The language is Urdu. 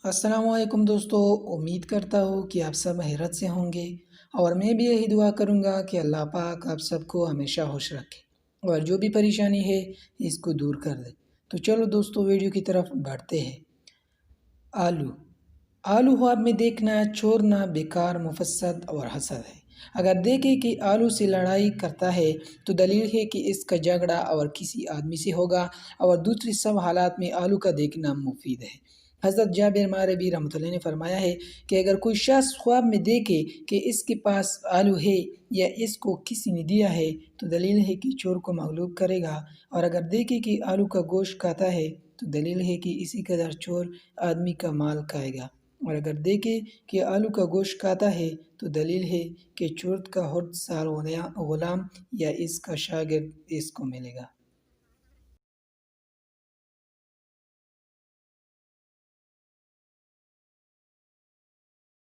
السلام علیکم دوستو، امید کرتا ہوں کہ آپ سب خیریت سے ہوں گے، اور میں بھی یہی دعا کروں گا کہ اللہ پاک آپ سب کو ہمیشہ خوش رکھے اور جو بھی پریشانی ہے اس کو دور کر دے۔ تو چلو دوستو ویڈیو کی طرف بڑھتے ہیں۔ آلو آلو خواب میں دیکھنا، چھوڑنا بیکار، مفسد اور حسد ہے۔ اگر دیکھیں کہ آلو سے لڑائی کرتا ہے تو دلیل ہے کہ اس کا جھگڑا اور کسی آدمی سے ہوگا، اور دوسری سب حالات میں آلو کا دیکھنا مفید ہے۔ حضرت جابر ماربی رحمۃ اللہ نے فرمایا ہے کہ اگر کوئی شخص خواب میں دیکھے کہ اس کے پاس آلو ہے یا اس کو کسی نے دیا ہے تو دلیل ہے کہ چور کو مغلوب کرے گا، اور اگر دیکھے کہ آلو کا گوشت کھاتا ہے تو دلیل ہے کہ اسی قدر چور آدمی کا مال کھائے گا، اور اگر دیکھے کہ آلو کا گوشت کھاتا ہے تو دلیل ہے کہ چور کا ہر سال غلام یا اس کا شاگرد اس کو ملے گا۔